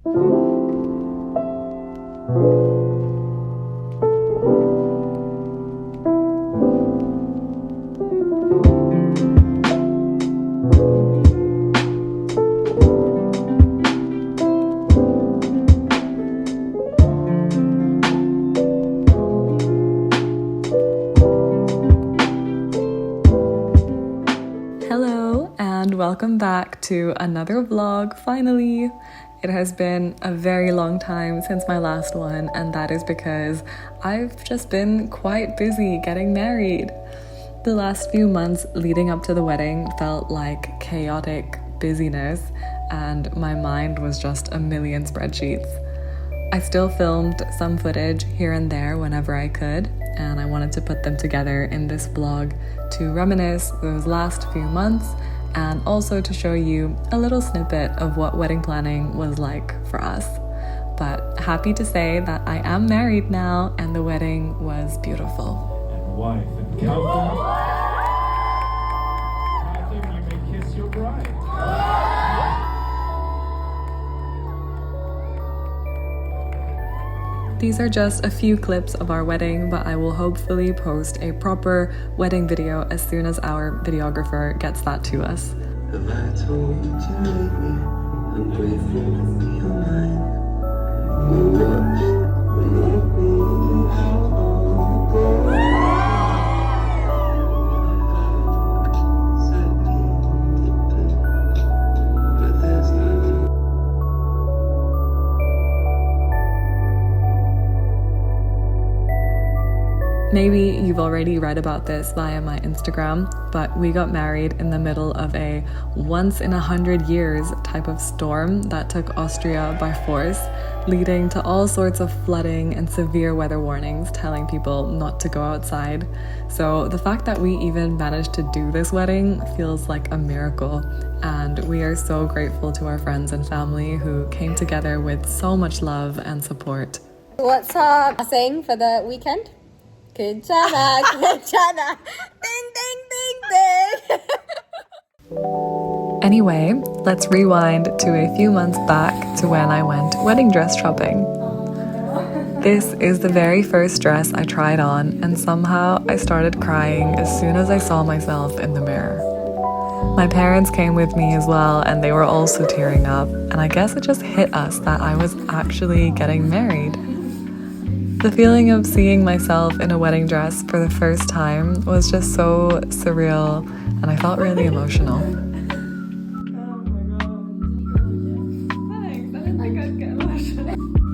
Hello and welcome back to another vlog, finally. It has been a very long time since my last one, and that is because I've just been quite busy getting married. The last few months leading up to the wedding felt like chaotic busyness, and my mind was just a million spreadsheets. I still filmed some footage here and there whenever I could, and I wanted to put them together in this vlog to reminisce those last few months and also to show you a little snippet of what wedding planning was like for us. But happy to say that I am married now and the wedding was beautiful. And wife and cousin. Cousin, you may kiss your bride. These are just a few clips of our wedding, but I will hopefully post a proper wedding video as soon as our videographer gets that to us. Have I told you lately? I'm grateful to be mine. You watched when you bleed out on the but there's no. Maybe you've already read about this via my Instagram, but we got married in the middle of a once-in-100 years type of storm that took Austria by force, leading to all sorts of flooding and severe weather warnings telling people not to go outside. So the fact that we even managed to do this wedding feels like a miracle, and we are so grateful to our friends and family who came together with so much love and support. What's our saying for the weekend? 괜찮아, 괜찮아. Ding, ding, ding, ding. Anyway, let's rewind to a few months back to when I went wedding dress shopping. This is the very first dress I tried on, and somehow I started crying as soon as I saw myself in the mirror. My parents came with me as well, and they were also tearing up, and I guess it just hit us that I was actually getting married. The feeling of seeing myself in a wedding dress for the first time was just so surreal, and I felt really emotional.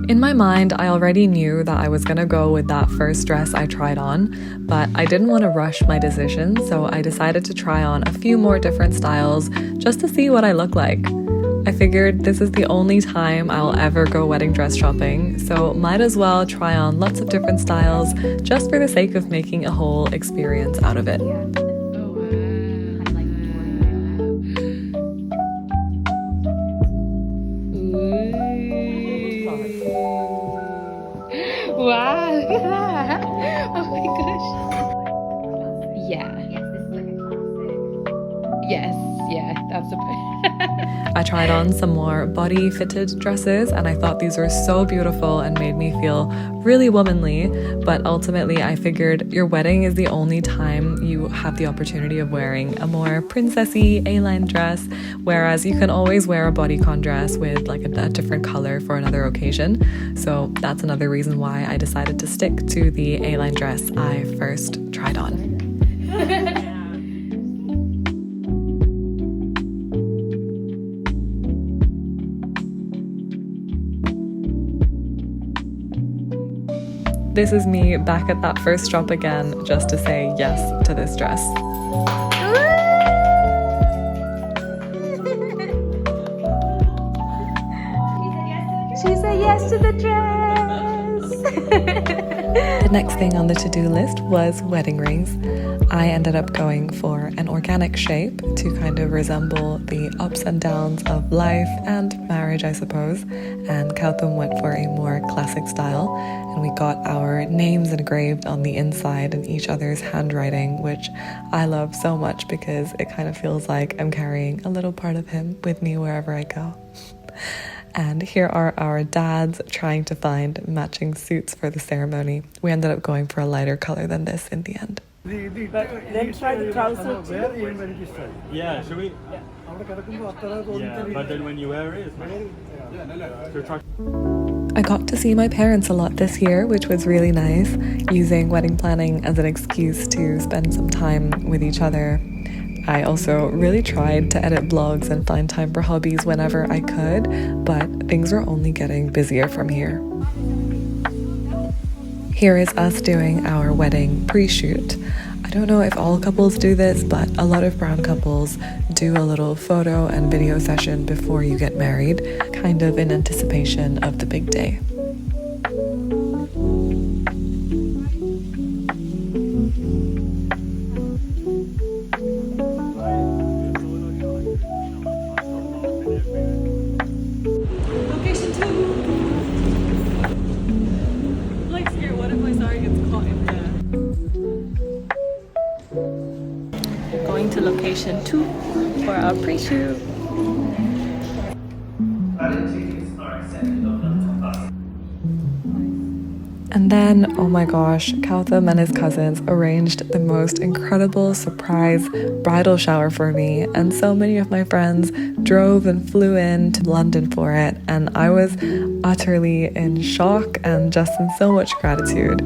In my mind, I already knew that I was gonna go with that first dress I tried on, but I didn't want to rush my decision, so I decided to try on a few more different styles just to see what I look like. I figured this is the only time I'll ever go wedding dress shopping, so might as well try on lots of different styles just for the sake of making a whole experience out of it. Wow, look at that. Oh my gosh. Yeah. Yes, yeah, that's a I tried on some more body-fitted dresses, and I thought these were so beautiful and made me feel really womanly, but ultimately I figured your wedding is the only time you have the opportunity of wearing a more princessy A-line dress, whereas you can always wear a bodycon dress with like a different color for another occasion. So that's another reason why I decided to stick to the A-line dress I first tried on. This is me back at that first shop again just to say yes to this dress. She said yes to the dress. The next thing on the to-do list was wedding rings. I ended up going for an organic shape to kind of resemble the ups and downs of life and marriage, I suppose, and Kautum went for a more classic style, and we got our names engraved on the inside in each other's handwriting, which I love so much because it kind of feels like I'm carrying a little part of him with me wherever I go. And here are our dads trying to find matching suits for the ceremony. We ended up going for a lighter color than this in the end. Then try the trousers. Yeah, should we? Yeah, but then when you wear it, it's nice. So try. I got to see my parents a lot this year, which was really nice, using wedding planning as an excuse to spend some time with each other. I also really tried to edit blogs and find time for hobbies whenever I could, but things were only getting busier from here. Here is us doing our wedding pre-shoot. I don't know if all couples do this, but a lot of brown couples do a little photo and video session before you get married, kind of in anticipation of the big day. Location 2! Like scared, what if my saree gets caught in there? Going to location 2 for our pre-shoot. And then, oh my gosh, Kautham and his cousins arranged the most incredible surprise bridal shower for me, and so many of my friends drove and flew in to London for it, and I was utterly in shock and just in so much gratitude.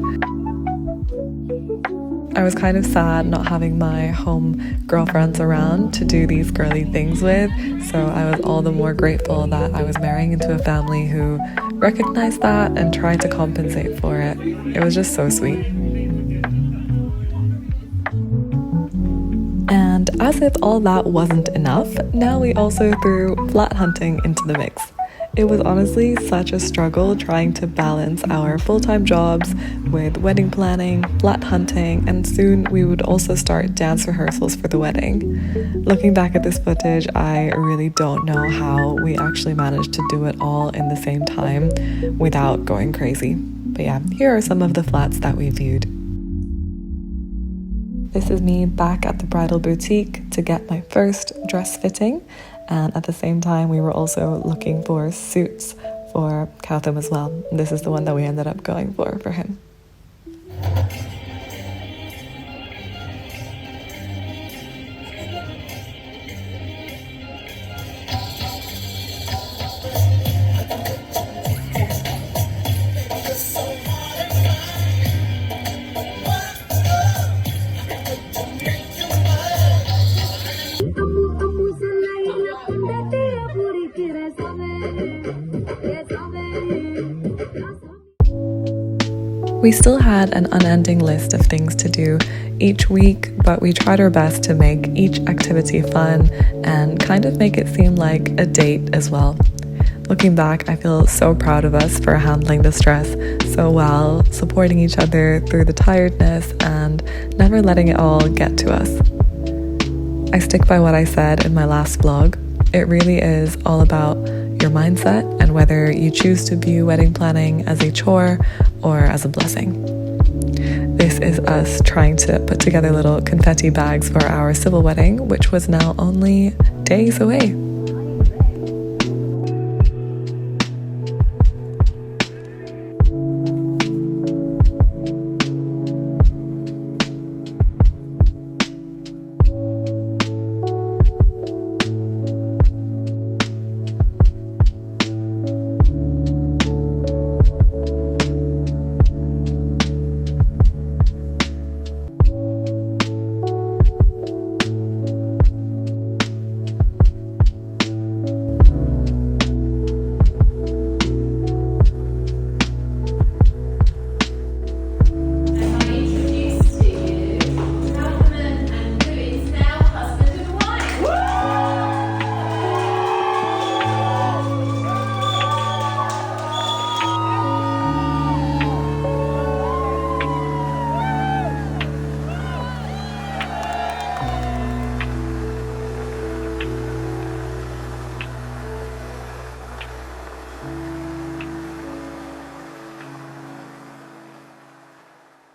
I was kind of sad not having my home girlfriends around to do these girly things with, so I was all the more grateful that I was marrying into a family who recognized that and tried to compensate for it. It was just so sweet. And as if all that wasn't enough, now we also threw flat hunting into the mix. It was honestly such a struggle trying to balance our full-time jobs with wedding planning, flat hunting, and soon we would also start dance rehearsals for the wedding. Looking back at this footage, I really don't know how we actually managed to do it all in the same time without going crazy. But yeah, here are some of the flats that we viewed. This is me back at the bridal boutique to get my first dress fitting. And at the same time, we were also looking for suits for Kautham as well. This is the one that we ended up going for him. We still had an unending list of things to do each week, but we tried our best to make each activity fun and kind of make it seem like a date as well. Looking back, I feel so proud of us for handling the stress so well, supporting each other through the tiredness and never letting it all get to us. I stick by what I said in my last vlog. It really is all about your mindset and whether you choose to view wedding planning as a chore or as a blessing. This is us trying to put together little confetti bags for our civil wedding, which was now only days away.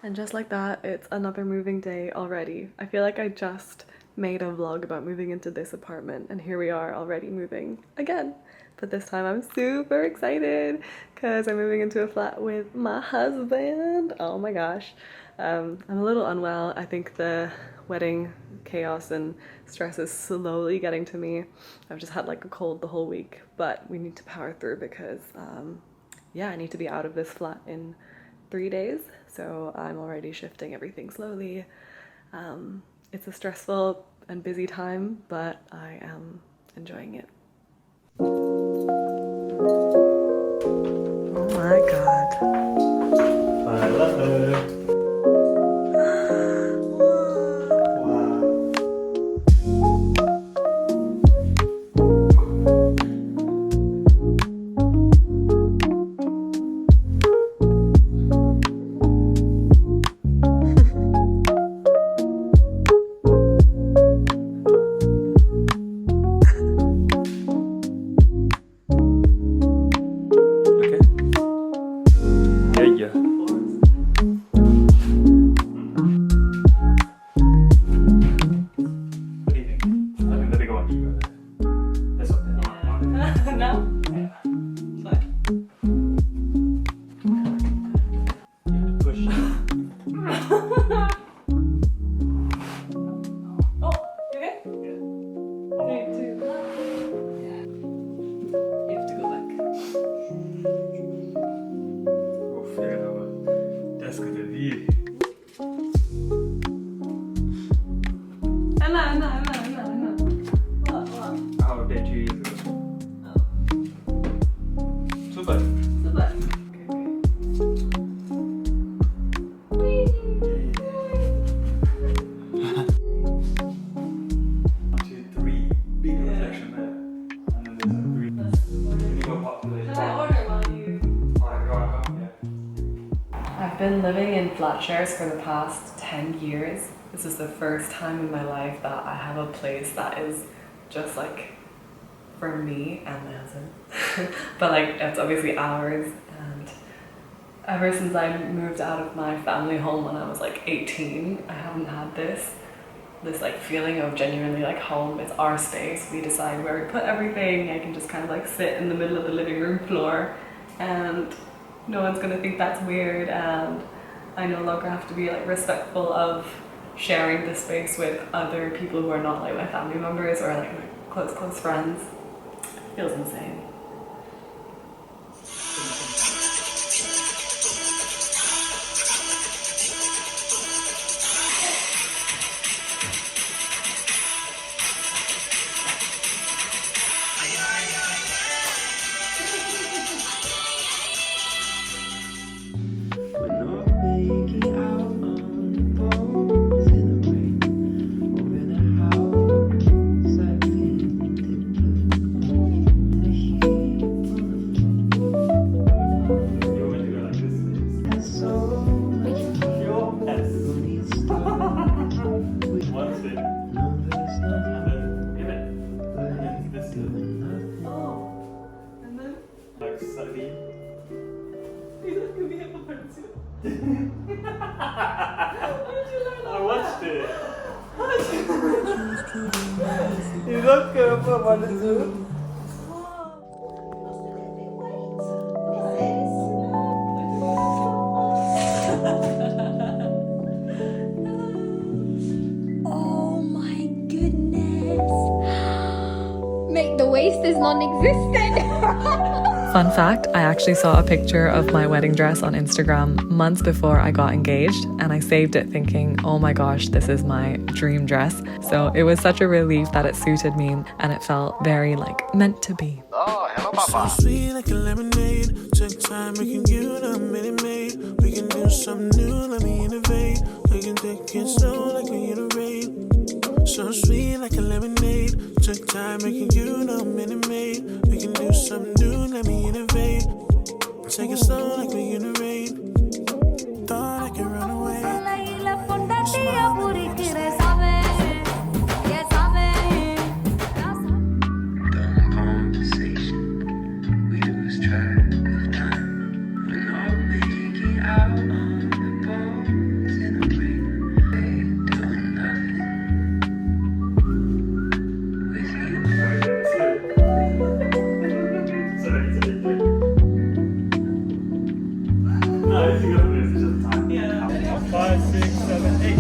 And just like that, it's another moving day already. I feel like I just made a vlog about moving into this apartment, and here we are already moving again. But this time I'm super excited because I'm moving into a flat with my husband. Oh my gosh. I'm a little unwell. I think the wedding chaos and stress is slowly getting to me. I've just had like a cold the whole week, but we need to power through because yeah, I need to be out of this flat in 3 days. So I'm already shifting everything slowly. It's a stressful and busy time, but I am enjoying it. Oh my god. I love it. I've been living in flat shares for the past 10 years. This is the first time in my life that I have a place that is just like for me and my husband. But like it's obviously ours, and ever since I moved out of my family home when I was like 18, I haven't had this like feeling of genuinely like home. It's our space. We decide where we put everything. I can just kind of like sit in the middle of the living room floor and no one's gonna think that's weird, and I no longer have to be like respectful of sharing the space with other people who are not like my family members or like my close friends. It feels insane. I watched it. You look good for one and two. Oh my goodness. Make the waist is non-existent. Fun fact, I actually saw a picture of my wedding dress on Instagram months before I got engaged, and I saved it thinking, oh my gosh, this is my dream dress. So it was such a relief that it suited me, and it felt very like meant to be. Oh, hello, Papa. So sweet like a lemonade. Take time, making you the minute maid. We can do something new, let me innovate. We can take it slow like we iterate. So sweet like a lemonade. Took time, making you the minute maid. We can do something new, let me innovate. Take it slow like we iterate. Thought I could run away. Dumb conversation. We lose track of time. We're not making out on the bones in the rain. Doing nothing. 5, 6, 7, 8.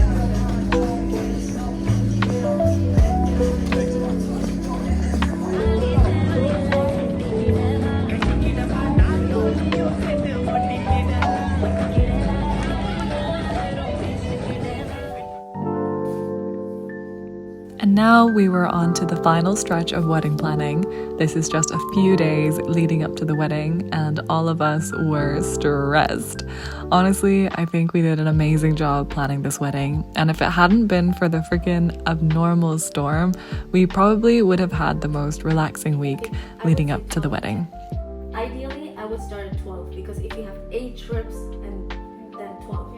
And now we were on to the final stretch of wedding planning. This is just a few days leading up to the wedding, and all of us were stressed. Honestly, I think we did an amazing job planning this wedding, and if it hadn't been for the freaking abnormal storm, we probably would have had the most relaxing week leading up to the wedding. Ideally, I would start at 12 because if you have 8 trips and then 12.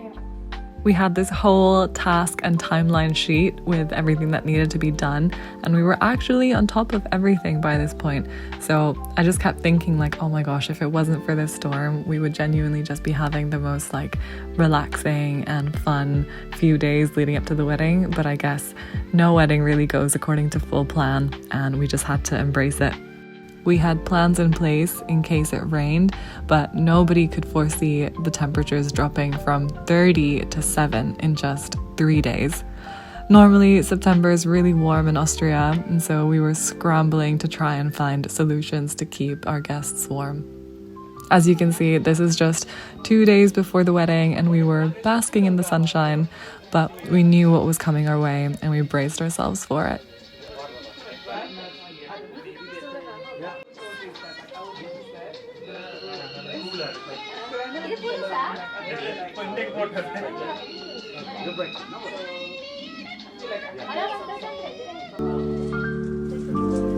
We had this whole task and timeline sheet with everything that needed to be done, and we were actually on top of everything by this point. So I just kept thinking like, oh my gosh, if it wasn't for this storm, we would genuinely just be having the most like relaxing and fun few days leading up to the wedding. But I guess no wedding really goes according to full plan, and we just had to embrace it. We had plans in place in case it rained, but nobody could foresee the temperatures dropping from 30 to 7 in just 3 days. Normally, September is really warm in Austria, and so we were scrambling to try and find solutions to keep our guests warm. As you can see, this is just 2 days before the wedding, and we were basking in the sunshine, but we knew what was coming our way, and we braced ourselves for it.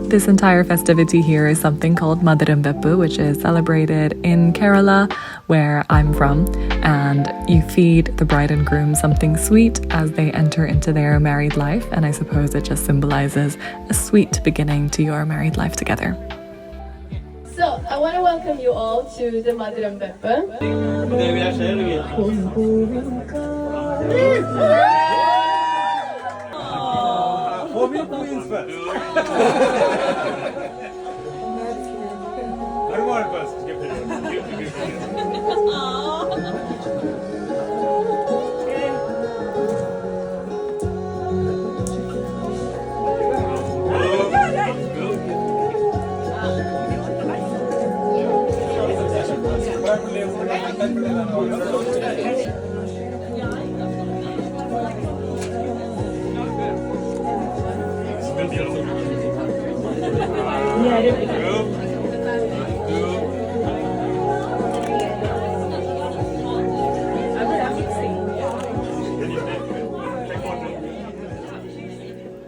This entire festivity here is something called Madurumbeppu, which is celebrated in Kerala, where I'm from, and you feed the bride and groom something sweet as they enter into their married life, and I suppose it just symbolizes a sweet beginning to your married life together. So, I want to welcome you all to the Madurumbeppu. Queens first. I want first. Give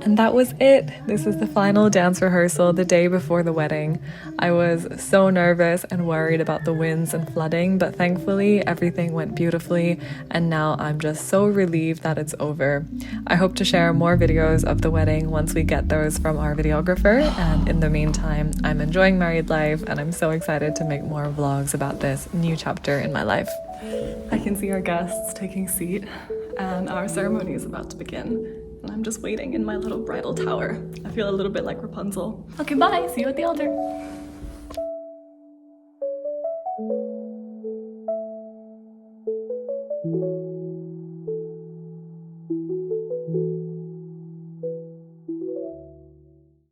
And that was it. This is the final dance rehearsal the day before the wedding. I was so nervous and worried about the winds and flooding, but thankfully everything went beautifully, and now I'm just so relieved that it's over. I hope to share more videos of the wedding once we get those from our videographer, and in the meantime, I'm enjoying married life and I'm so excited to make more vlogs about this new chapter in my life. I can see our guests taking seat and our ceremony is about to begin. And I'm just waiting in my little bridal tower. I feel a little bit like Rapunzel. Okay, bye. See you at the altar.